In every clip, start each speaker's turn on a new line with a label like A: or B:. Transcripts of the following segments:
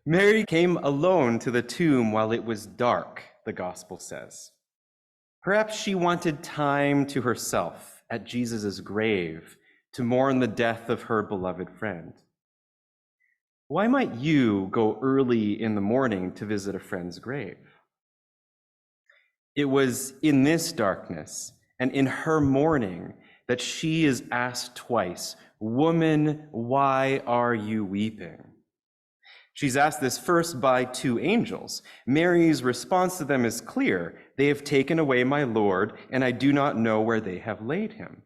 A: Mary came alone to the tomb while it was dark, the gospel says. Perhaps she wanted time to herself at Jesus' grave to mourn the death of her beloved friend. Why might you go early in the morning to visit a friend's grave? It was in this darkness and in her mourning that she is asked twice, "Woman, why are you weeping?" She's asked this first by two angels. Mary's response to them is clear. "They have taken away my Lord, and I do not know where they have laid him."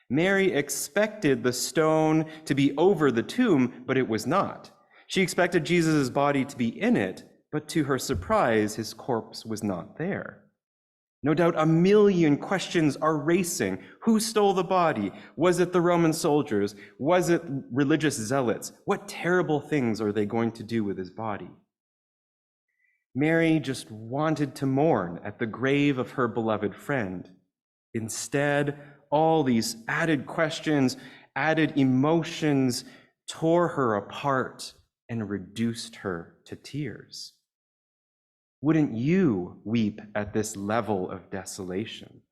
A: Mary expected the stone to be over the tomb, but it was not. She expected Jesus' body to be in it, but to her surprise, his corpse was not there. No doubt a million questions are racing. Who stole the body? Was it the Roman soldiers? Was it religious zealots? What terrible things are they going to do with his body? Mary just wanted to mourn at the grave of her beloved friend. Instead, all these added questions, added emotions tore her apart and reduced her to tears. Wouldn't you weep at this level of desolation?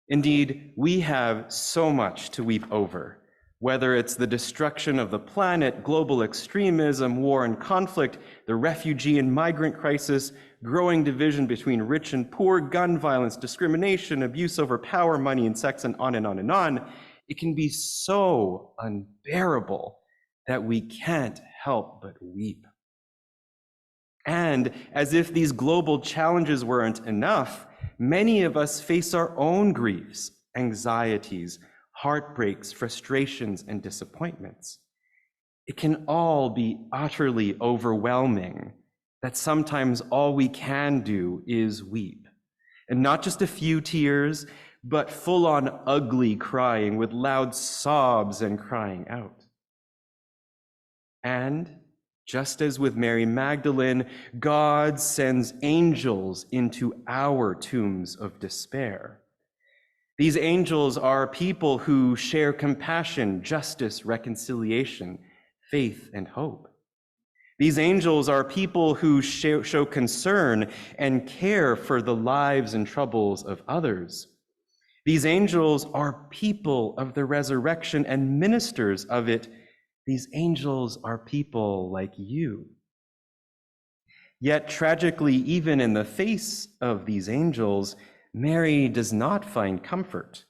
A: Indeed, we have so much to weep over, whether it's the destruction of the planet, global extremism, war and conflict, the refugee and migrant crisis, growing division between rich and poor, gun violence, discrimination, abuse over power, money, and sex, and on and on and on. It can be so unbearable that we can't help but weep. And as if these global challenges weren't enough, many of us face our own griefs, anxieties, heartbreaks, frustrations, and disappointments. It can all be utterly overwhelming that sometimes all we can do is weep. And not just a few tears, but full-on ugly crying with loud sobs and crying out. And just as with Mary Magdalene, God sends angels into our tombs of despair. These angels are people who share compassion, justice, reconciliation, faith, and hope. These angels are people who show concern and care for the lives and troubles of others. These angels are people of the resurrection and ministers of it. These angels are people like you. Yet tragically, even in the face of these angels, Mary does not find comfort.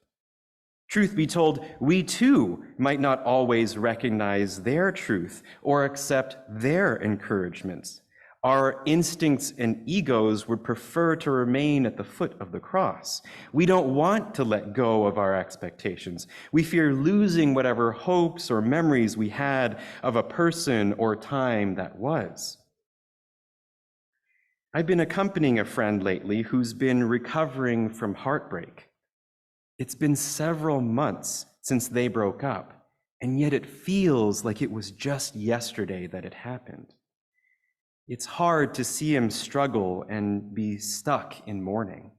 A: Truth be told, we too might not always recognize their truth or accept their encouragements. Our instincts and egos would prefer to remain at the foot of the cross. We don't want to let go of our expectations. We fear losing whatever hopes or memories we had of a person or time that was. I've been accompanying a friend lately who's been recovering from heartbreak. It's been several months since they broke up, and yet it feels like it was just yesterday that it happened. It's hard to see him struggle and be stuck in mourning.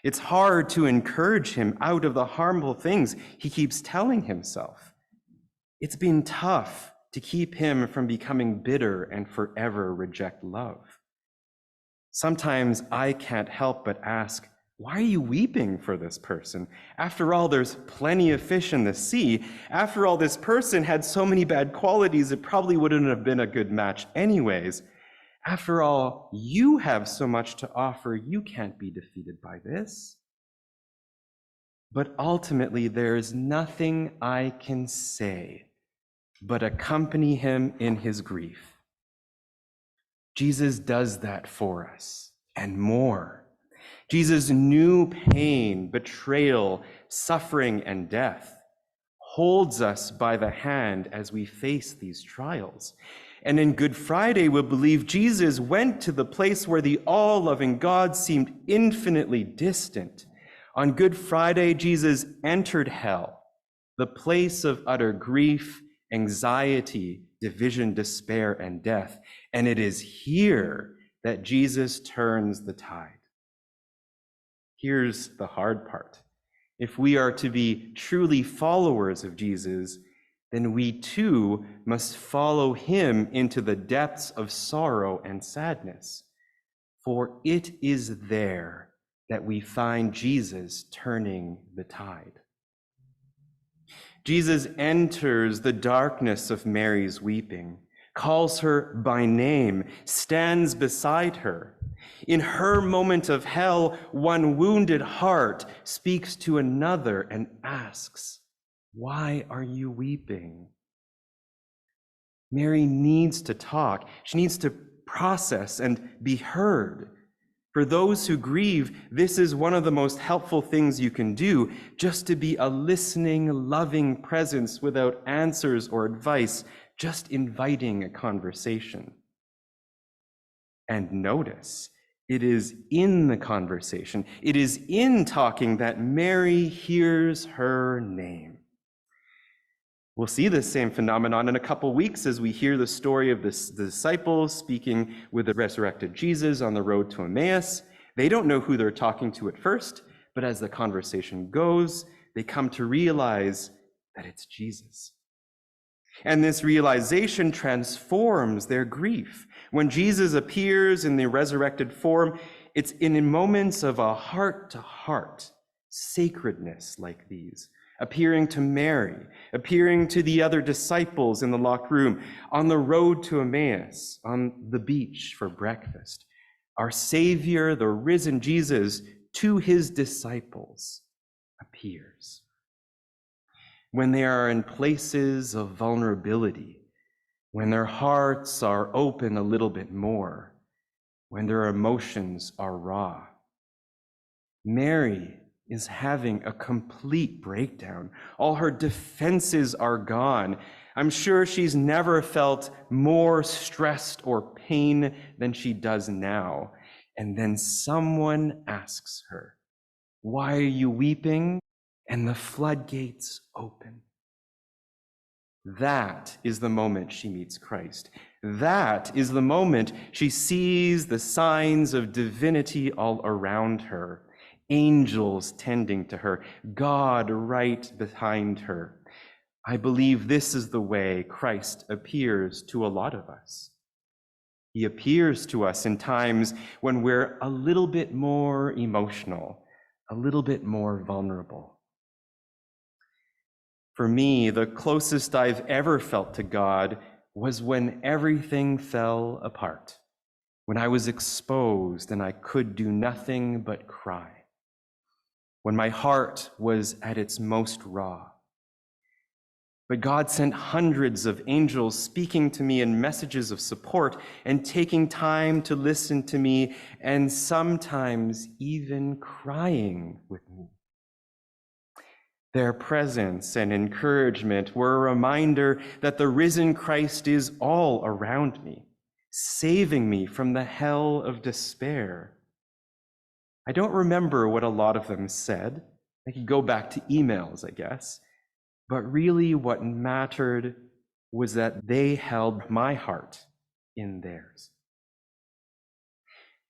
A: It's hard to encourage him out of the harmful things he keeps telling himself. It's been tough to keep him from becoming bitter and forever reject love. Sometimes I can't help but ask, why are you weeping for this person? After all, there's plenty of fish in the sea. After all, this person had so many bad qualities, it probably wouldn't have been a good match anyways. After all, you have so much to offer, you can't be defeated by this. But ultimately, there is nothing I can say but accompany him in his grief. Jesus does that for us and more. Jesus knew pain, betrayal, suffering, and death, holds us by the hand as we face these trials. And in Good Friday, we believe Jesus went to the place where the all-loving God seemed infinitely distant. On Good Friday, Jesus entered hell, the place of utter grief, anxiety, division, despair, and death. And it is here that Jesus turns the tide. Here's the hard part. If we are to be truly followers of Jesus, then we too must follow him into the depths of sorrow and sadness. For it is there that we find Jesus turning the tide. Jesus enters the darkness of Mary's weeping, calls her by name, stands beside her. In her moment of hell, one wounded heart speaks to another and asks, "Why are you weeping?" Mary needs to talk. She needs to process and be heard. For those who grieve, this is one of the most helpful things you can do, just to be a listening, loving presence without answers or advice, just inviting a conversation. And notice, it is in the conversation, it is in talking that Mary hears her name. We'll see this same phenomenon in a couple weeks as we hear the story of the disciples speaking with the resurrected Jesus on the road to Emmaus. They don't know who they're talking to at first, but as the conversation goes, they come to realize that it's Jesus. And this realization transforms their grief. When Jesus appears in the resurrected form, it's in moments of a heart-to-heart sacredness like these, appearing to Mary, appearing to the other disciples in the locked room, on the road to Emmaus, on the beach for breakfast. Our Savior, the risen Jesus, to his disciples appears. When they are in places of vulnerability, when their hearts are open a little bit more, when their emotions are raw. Mary is having a complete breakdown. All her defenses are gone. I'm sure she's never felt more stressed or pain than she does now. And then someone asks her, "Why are you weeping?" And the floodgates open. That is the moment she meets Christ. That is the moment she sees the signs of divinity all around her. Angels tending to her, God right behind her. I believe this is the way Christ appears to a lot of us. He appears to us in times when we're a little bit more emotional, a little bit more vulnerable. For me, the closest I've ever felt to God was when everything fell apart, when I was exposed and I could do nothing but cry, when my heart was at its most raw. But God sent hundreds of angels speaking to me in messages of support and taking time to listen to me and sometimes even crying with me. Their presence and encouragement were a reminder that the risen Christ is all around me, saving me from the hell of despair. I don't remember what a lot of them said. I could go back to emails, I guess. But really what mattered was that they held my heart in theirs.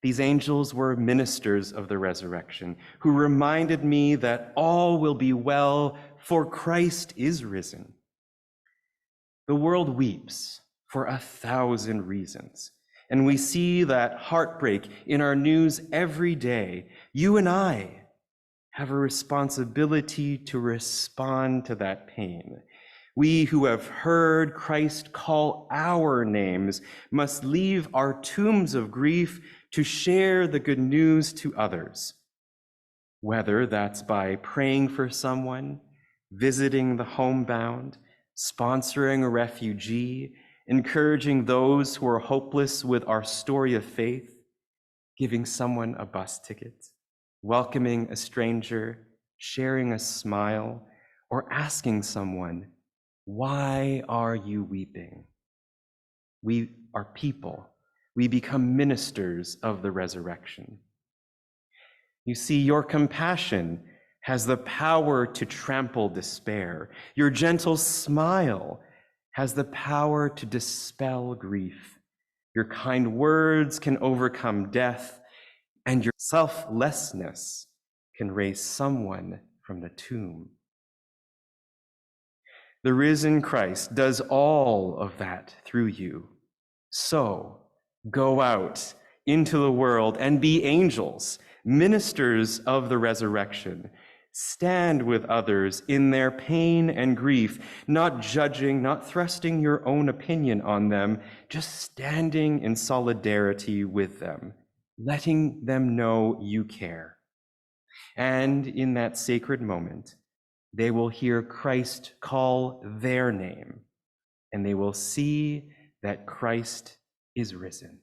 A: These angels were ministers of the resurrection who reminded me that all will be well, for Christ is risen. The world weeps for 1,000 reasons, and we see that heartbreak in our news every day. You and I have a responsibility to respond to that pain. We who have heard Christ call our names must leave our tombs of grief to share the good news to others, whether that's by praying for someone, visiting the homebound, sponsoring a refugee, encouraging those who are hopeless with our story of faith, giving someone a bus ticket, welcoming a stranger, sharing a smile, or asking someone, "Why are you weeping?" We are people. We become ministers of the resurrection. You see, your compassion has the power to trample despair. Your gentle smile has the power to dispel grief. Your kind words can overcome death, and your selflessness can raise someone from the tomb. The risen Christ does all of that through you. So go out into the world and be angels, ministers of the resurrection. Stand with others in their pain and grief, not judging, not thrusting your own opinion on them, just standing in solidarity with them, letting them know you care. And in that sacred moment, they will hear Christ call their name, and they will see that Christ is risen.